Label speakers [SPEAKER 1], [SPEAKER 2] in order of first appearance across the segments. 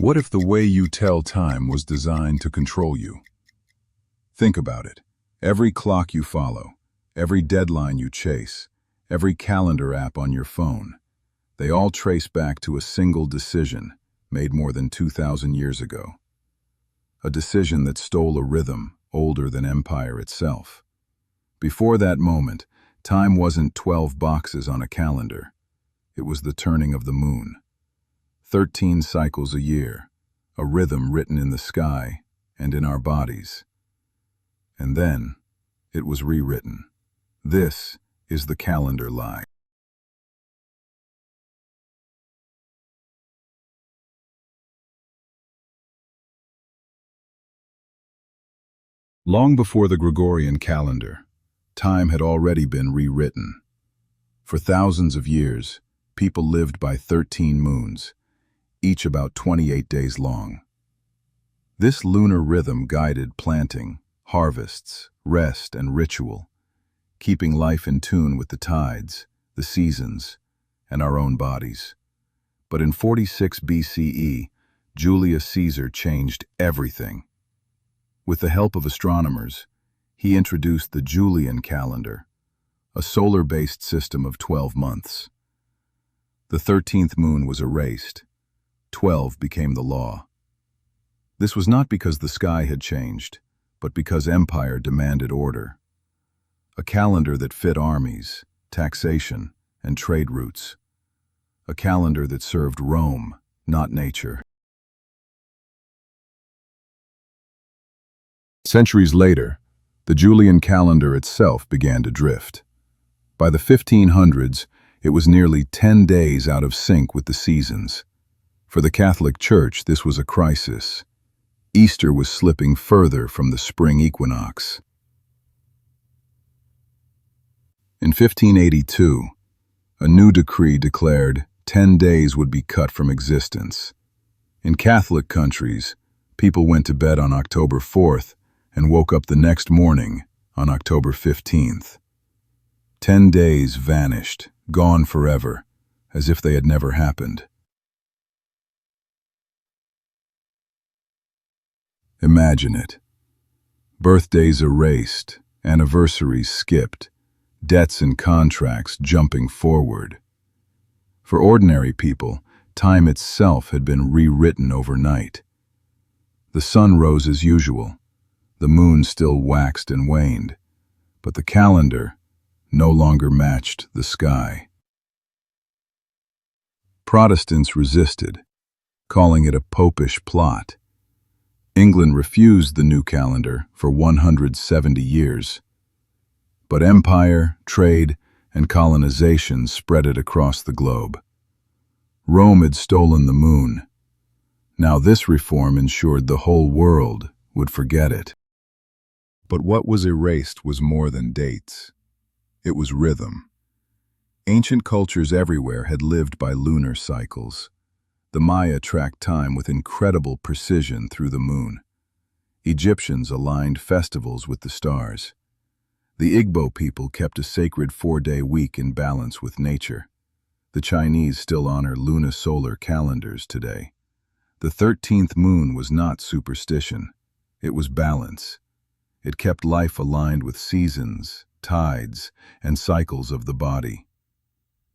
[SPEAKER 1] What if the way you tell time was designed to control you? Think about it. Every clock you follow, every deadline you chase, every calendar app on your phone, they all trace back to a single decision made more than 2,000 years ago. A decision that stole a rhythm older than empire itself. Before that moment, time wasn't 12 boxes on a calendar. It was the turning of the moon. 13 cycles a year, a rhythm written in the sky and in our bodies. And then, it was rewritten. This is the calendar lie. Long before the Gregorian calendar, time had already been rewritten. For thousands of years, people lived by 13 moons, each about 28 days long. This lunar rhythm guided planting, harvests, rest, and ritual, keeping life in tune with the tides, the seasons, and our own bodies. But in 46 BCE, Julius Caesar changed everything. With the help of astronomers, he introduced the Julian calendar, a solar-based system of 12 months. The 13th moon was erased. 12 became the law. This was not because the sky had changed, but because empire demanded order. A calendar that fit armies, taxation, and trade routes. A calendar that served Rome, not nature. Centuries later, the Julian calendar itself began to drift. By the 1500s, it was nearly 10 days out of sync with the seasons. For the Catholic Church, this was a crisis. Easter was slipping further from the spring equinox. In 1582, a new decree declared 10 days would be cut from existence. In Catholic countries, people went to bed on October 4th and woke up the next morning on October 15th. 10 days vanished, gone forever, as if they had never happened. Imagine it. Birthdays erased, anniversaries skipped, debts and contracts jumping forward. For ordinary people, time itself had been rewritten overnight. The sun rose as usual. The moon still waxed and waned, but the calendar no longer matched the sky. Protestants resisted, calling it a popish plot. England refused the new calendar for 170 years. But empire, trade, and colonization spread it across the globe. Rome had stolen the moon. Now this reform ensured the whole world would forget it. But what was erased was more than dates. It was rhythm. Ancient cultures everywhere had lived by lunar cycles. The Maya tracked time with incredible precision through the moon. Egyptians aligned festivals with the stars. The Igbo people kept a sacred 4-day week in balance with nature. The Chinese still honor lunisolar calendars today. The 13th moon was not superstition. It was balance. It kept life aligned with seasons, tides, and cycles of the body.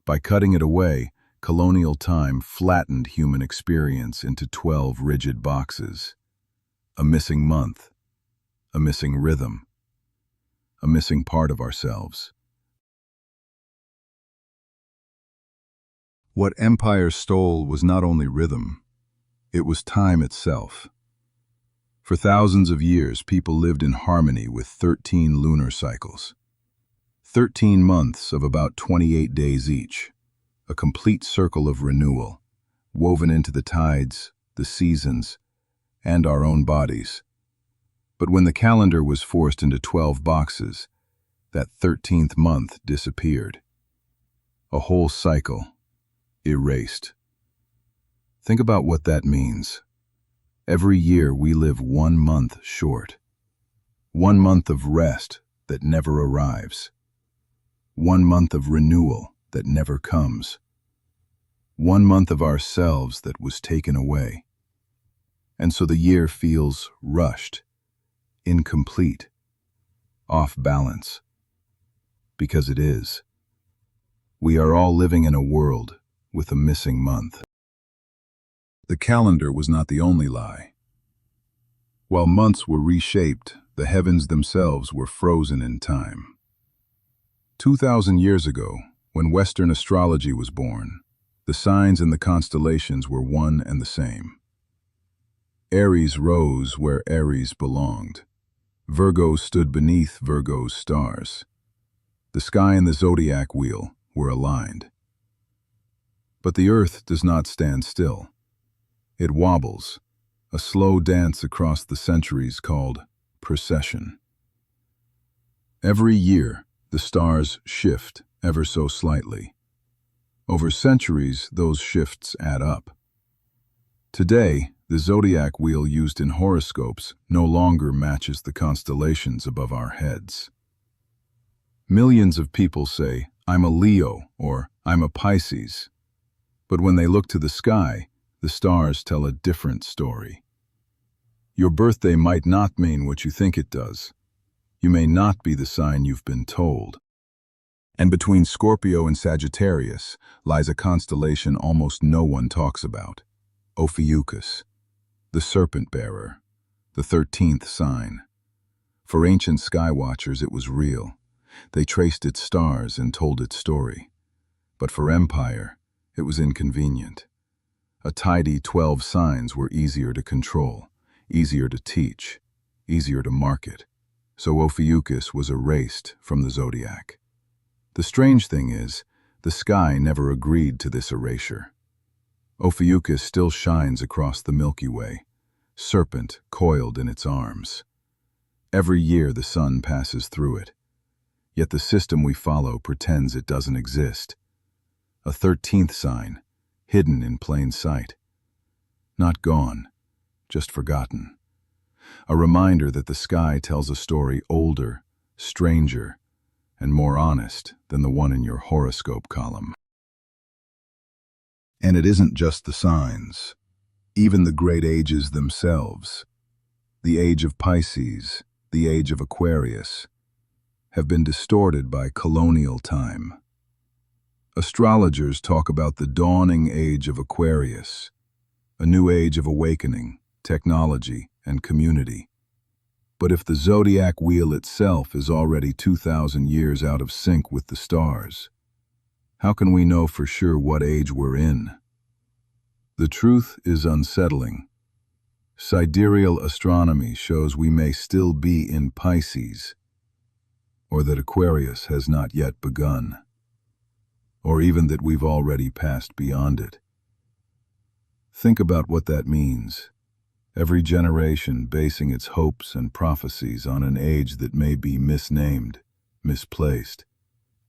[SPEAKER 1] By cutting it away, colonial time flattened human experience into 12 rigid boxes. A missing month, a missing rhythm, a missing part of ourselves. What empire stole was not only rhythm, it was time itself. For thousands of years, people lived in harmony with 13 lunar cycles. 13 months of about 28 days each, a complete circle of renewal, woven into the tides, the seasons, and our own bodies. But when the calendar was forced into 12 boxes, that 13th month disappeared. A whole cycle, erased. Think about what that means. Every year we live 1 month short. 1 month of rest that never arrives. 1 month of renewal that never comes. 1 month of ourselves that was taken away. And so the year feels rushed, incomplete, off balance. Because it is. We are all living in a world with a missing month. The calendar was not the only lie. While months were reshaped, the heavens themselves were frozen in time. 2,000 years ago, when Western astrology was born, the signs and the constellations were one and the same. Aries rose where Aries belonged. Virgo stood beneath Virgo's stars. The sky and the zodiac wheel were aligned. But the earth does not stand still. It wobbles, a slow dance across the centuries called precession. Every year, the stars shift ever so slightly. Over centuries, those shifts add up. Today, the zodiac wheel used in horoscopes no longer matches the constellations above our heads. Millions of people say, "I'm a Leo," or "I'm a Pisces." But when they look to the sky, the stars tell a different story. Your birthday might not mean what you think it does. You may not be the sign you've been told. And between Scorpio and Sagittarius lies a constellation almost no one talks about: Ophiuchus, the serpent bearer, the 13th sign. For ancient sky watchers, it was real. They traced its stars and told its story. But for empire, it was inconvenient. A tidy 12 signs were easier to control, easier to teach, easier to market. So Ophiuchus was erased from the zodiac. The strange thing is, the sky never agreed to this erasure. Ophiuchus still shines across the Milky Way, serpent coiled in its arms. Every year the sun passes through it, yet the system we follow pretends it doesn't exist. A 13th sign, hidden in plain sight. Not gone, just forgotten. A reminder that the sky tells a story older, stranger, and more honest than the one in your horoscope column. And it isn't just the signs. Even the great ages themselves, the age of Pisces, the age of Aquarius, have been distorted by colonial time. Astrologers talk about the dawning age of Aquarius, a new age of awakening, technology, and community. But if the zodiac wheel itself is already 2,000 years out of sync with the stars, how can we know for sure what age we're in? The truth is unsettling. Sidereal astronomy shows we may still be in Pisces, or that Aquarius has not yet begun, or even that we've already passed beyond it. Think about what that means. Every generation basing its hopes and prophecies on an age that may be misnamed, misplaced,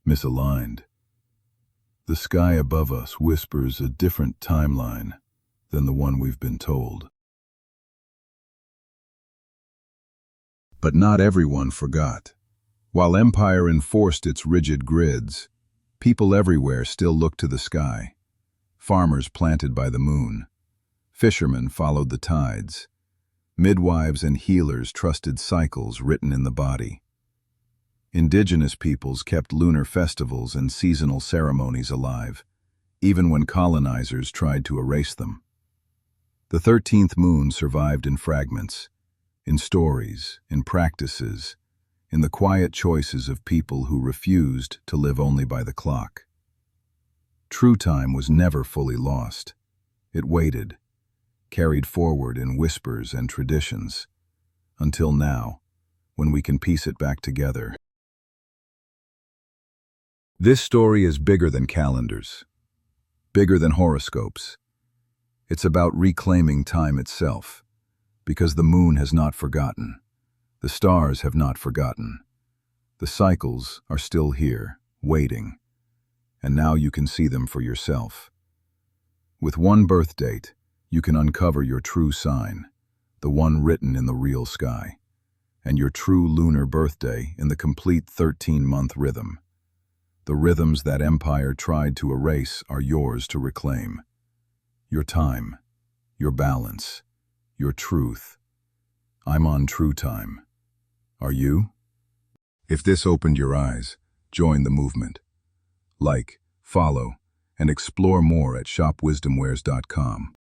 [SPEAKER 1] misaligned. The sky above us whispers a different timeline than the one we've been told. But not everyone forgot. While empire enforced its rigid grids, people everywhere still looked to the sky. Farmers planted by the moon. Fishermen followed the tides. Midwives and healers trusted cycles written in the body. Indigenous peoples kept lunar festivals and seasonal ceremonies alive, even when colonizers tried to erase them. The 13th moon survived in fragments, in stories, in practices, in the quiet choices of people who refused to live only by the clock. True time was never fully lost. It waited, carried forward in whispers and traditions, until now, when we can piece it back together. This story is bigger than calendars, bigger than horoscopes. It's about reclaiming time itself, because the moon has not forgotten. The stars have not forgotten. The cycles are still here, waiting, and now you can see them for yourself. With one birth date, you can uncover your true sign, the one written in the real sky, and your true lunar birthday in the complete 13-month rhythm. The rhythms that empire tried to erase are yours to reclaim. Your time, your balance, your truth. I'm on True Time. Are you? If this opened your eyes, join the movement. Like, follow, and explore more at shopwisdomwares.com.